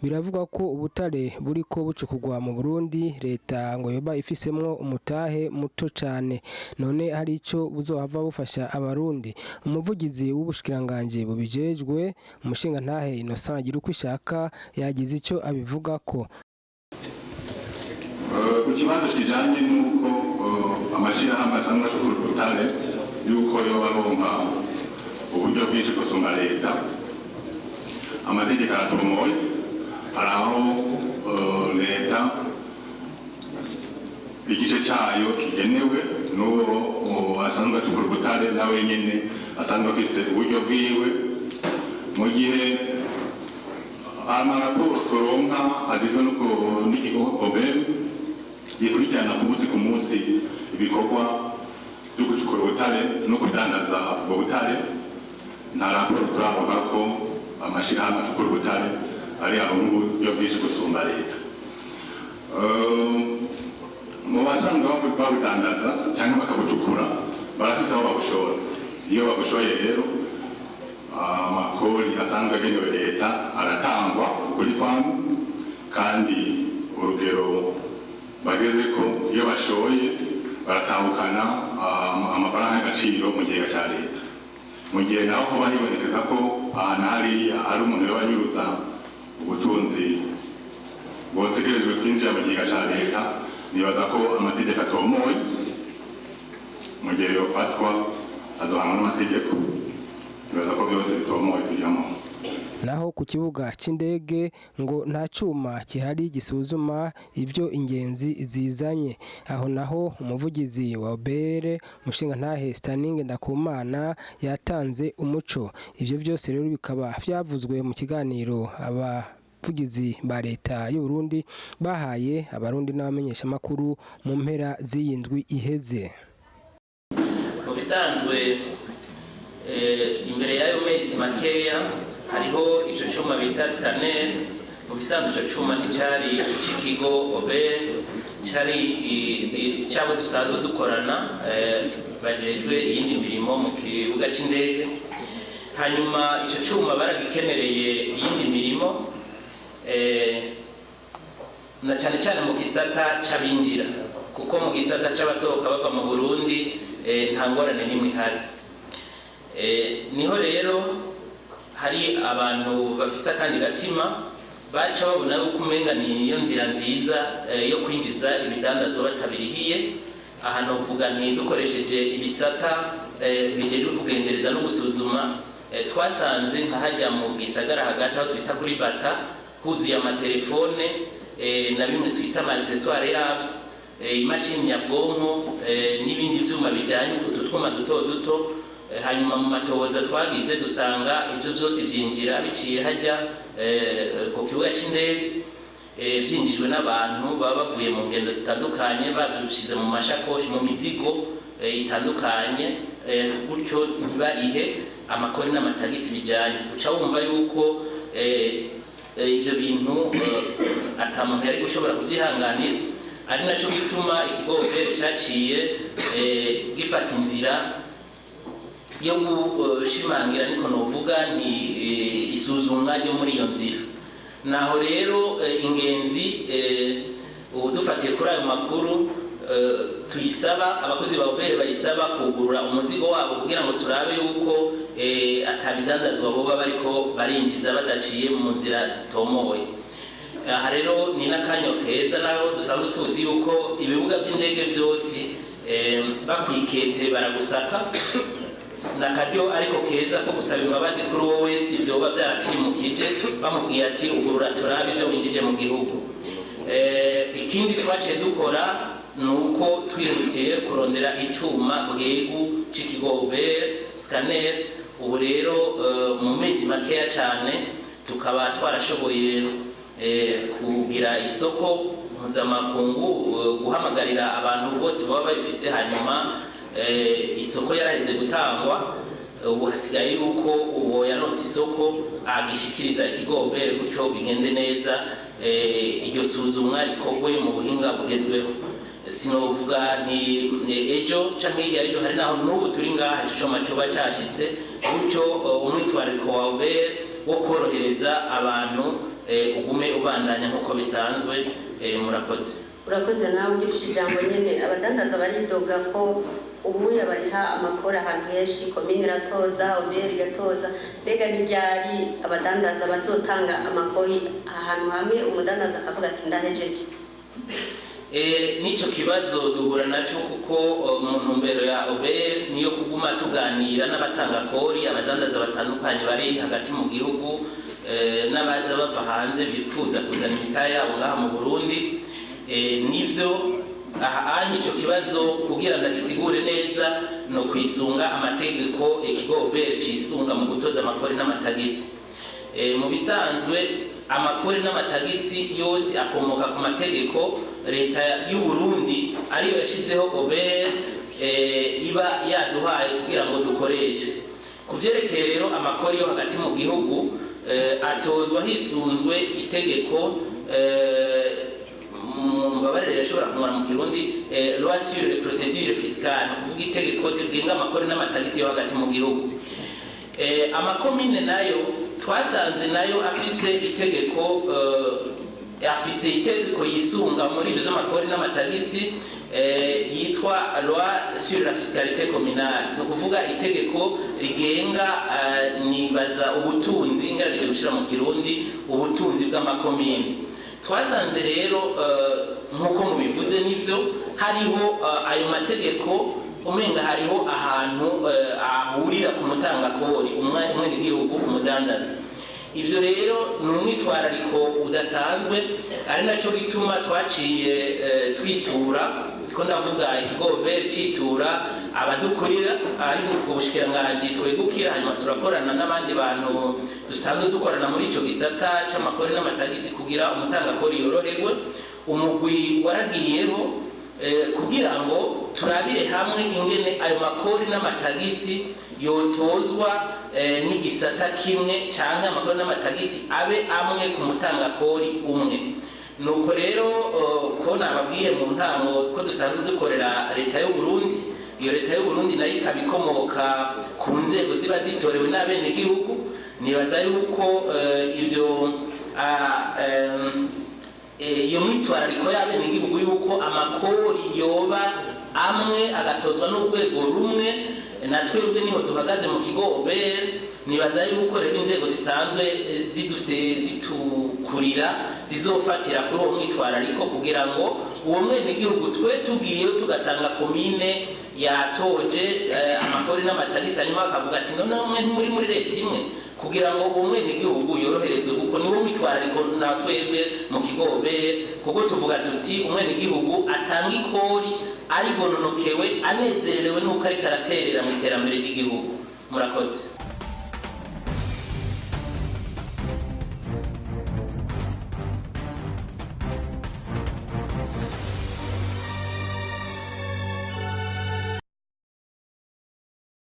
biravugwa ko ubutare buriko bucukugwa mu Burundi leta ngo yoba ifisemwo umutahe muto cane none hari ico buzohava bufasha abarundi. Umuvugizi w'ubushikiranganje bubijejwe umushinga ntahe Innocent Girukwishaka yagize ico abivugako. Ku kibazo kijanye n'uko amashirahamwe asanzwe acukura ubutare yuko yoba aronka uburyo bwinshi gusumba leta, amategeko aratomoye, hari aho leta igice cayo kigenewe n'uwo asanzwe acukura ubutare nawe nyene asanzwe afise uburyo bwiwe. Mu gihe amaraporo turonka agizwe n'ikigo OBM gikurikirana ku munsi ibikorwa byo gucukura ubutare no kudandaza ubwo butare, nta raporo turabona ko amashirahamwe acukura ubutare ari aho n'uburyo bwinshi gusumba leta. Mu basanzwe babudandaza cyangwa bakabucukura barafise aho babushora. Iyo babushoye rero amakori asanzwe agenewe leta aratangwa kuri kwamwe, kandi urugero bageze ko iyo bashoye baratahukana amafaranga y'agaciro mu gihe cya leta. Mu gihe naho kuba hibonekeza ko ahantu hariya ari umuntu yabanyuruza ubutunzi butegerejwe kwinjira mu gihe cya leta, nibaza ko amategeko atomoye. Mu gihe yofatwa azohanwa n'amategeko, nibaza ko byose bitomoye kujyamo. Naho ku kibuga c'indege ngo nta cuma kihari gisuzuma ivyo ingenzi zizanye. Aho naho umuvugizi wa OBR mushinga ntahe Stanley Ndakumana yatanze umuco. Ivyo vyose rero bikaba vyavuzwe mu kiganiro abavugizi ba leta y'u Burundi bahaye abarundi n'abamenyesha makuru mu mpera z'iyindwi iheze. Mu bisanzwe imbere y'ayo mezi makeya hariho ico cuma bita scanner. Mu bisanzwe ico cuma nticari ikigo OBR, cari cabo dusanzwe dukorana bajejwe iyindi mirimo mu kibuga c'indege. Hanyuma ico cuma baragikenereye iyindi mirimo na cane cane mu gisata c'abinjira, kuko mu gisata c'abasohoka bava mu Burundi nta ngorane n'imwe ihari. Niho rero hari abantu bafise akandi gatima baca babona yuko umenga niyo nzira nziza yo kwinjiza ibidandazwa batabirihiye. Aha novuga nti dukoresheje ibisata bijejwe kugendereza no gusuzuma, twasanze nkahajya mu gisagara hagati aho twita kuri Bata huzuye amatelefone na bimwe twita ama-accessoires yavyo, imashini nyabwonko n'ibindi vyuma bijanye utu twuma duto duto. Hanyuma mu matohoza twagize dusanga ivyo vyose vyinjira biciye hajya ku kibuga c'indege, vyinjijwe n'abantu baba bavuye mu ngendo zitandukanye, bavyushize mu mashakoshi mu mizigo itandukanye, gutyo ntibarihe amakori n'amatagisi bijanye. Uca wumva yuko ivyo bintu ata muntu yari gushobora kuvyihanganira, ari naco gituma ikigo OBR caciye gifata inzira yo gushimangira, niko novuga ni isuzumwa ryo muri iyo nzira. Naho rero ingenzi dufatiye kuri ayo makuru tuyisaba, abakozi ba OBR bayisaba kugurura umuzigo wabo kugira ngo turabe yuko atabidandazwa boba bariko barinjiza badaciye mu nzira zitomoye. Aha rero ni n'akanyo keza naho dusanzwe tuzi yuko ibibuga by'indege byose bakwiketse baragusaka, nakaryo ariko keza ko gusaba imbabazi kuri wowe wese ivyoba vyaratimukije bamubwiye ati ugurura turabe ivyo winjije mu gihugu. Ikindi twaciye dukora nuko twihutiye kurondera icuma bwegu c'ikigo OBR scanner. Ubu rero mu mezi makeya cane tukaba twarashoboye kugira isoko mpuzamakungu, guhamagarira abantu bose baba babifise. Hanyuma isoko yaraheze gutangwa, ubu hasigaye yuko uwo yaronse isoko agishikiriza ikigo OBR gutyo bigende neza, iryo suzumwa rikorwe mu buhinga bugezweho. Sinovuga ni ejo canke hirya ejo, hari naho n'ubu turi ngaha ico cuma coba cashitse, gutyo umwitwarariko wa OBR wo korohereza abantu ugume ubandanya nk'uko bisanzwe. Murakoze. Urakoze nawe ugifite ijambo nyene. Abadandaza baridoga ko ubuya bariha amakora ahantu henshi, komine iratoza, obere igatoza. Mbega n'iryari abadandaza bazotanga amakori ahantu hamwe umudandaza akavuga ati ndahejeje? Nico kibazo duhura naco kuko mu ntumbero ya obere niyo kuguma tuganira n'abatanga kori, abadandaza batandukanye bari hagati mu gihugu n'abaza bava hanze bifuza kuzana imikaya yabo ngaha mu Burundi. Nivyo aha nico kibazo kugira ndagisigure neza no kwisunga amategeko ikigo obere cisunga mu gutoza amakori n'amatagisi. Mu bisanzwe amakori n'amatagisi yose akomoka ku mategeko leta y'u Burundi ariyo yashizeho obere iba yaduhaye kugira ngo dukoreshe. Kuvyerekeye rero amakori yo hagati mu gihugu atozwa hisunzwe itegeko mbabarire yashobora kumara mu Kirundi loi sur les procédures fiscales, kuvuga itegeko rigenga amakori n'amatagisi yo hagati mu gihugu. Amakomine nayo twasanze nayo afise itegeko yisunga muri ivyo z'amakori n'amatagisi yitwa loi sur la fiscalité communale, no kuvuga itegeko rigenga nibaza ubutunzi ngarageje gushira mu Kirundi ubutunzi bw'amakomine. Twasanze rero nkuko mubivuze nivyo hariho ayo mategeko umenga hariho ahantu ahurira ku mutangakori umwe n'igihugu umudandaza. Ivyo rero ni umwitwarariko udasanzwe, ari naco gituma twaciye twitura ko ndavuga ikigo obere citura abadukurira ari mu bushikiranganji twegukira, hanyuma turakorana n'abandi bantu dusanzwe dukorana muri ico gisata c'amakori n'amatagisi kugira umutangakori yoroherwe. Umugwi waragiyeho kugira ngo turabire hamwe ingene ayo makori n'amatagisi yotozwa n'igisata kimwe canke amakori n'amatagisi abe amwe ku mutangakori umwe. Nuko rero ko nababwiye mu ntango ko dusanzwe dukorera leta y'u Burundi, iyo leta y'u Burundi nayo ikabikomoka ku nzego ziba zitorewe n'abene gihugu. Nibaza yuko ivyo iyo mwitwarariko y'abene gihugu yuko amakori yoba amwe agatozwa n'urwego rumwe, na twebwe niho duhagaze mu kigo obere. Nibaza yuko rero inzego zisanzwe zitukurira zizofatira kuri uwo mwitwarariko kugira ngo uwo mwene gihugu twe tugiyeyo tugasanga komine yatoje amakori n'amatagisi, hanyuma akavuga ati none umwe muri leta imwe, kugira ngo uwo mwene gihugu yoroherezwe kuko niwo mwitwarariko na twebwe mu kigo obere, kuko tuvuga tuti umwene gihugu atanga ikori arigononokewe anezerewe nuko ariko araterera mu iterambere ry'igihugu. Murakoze.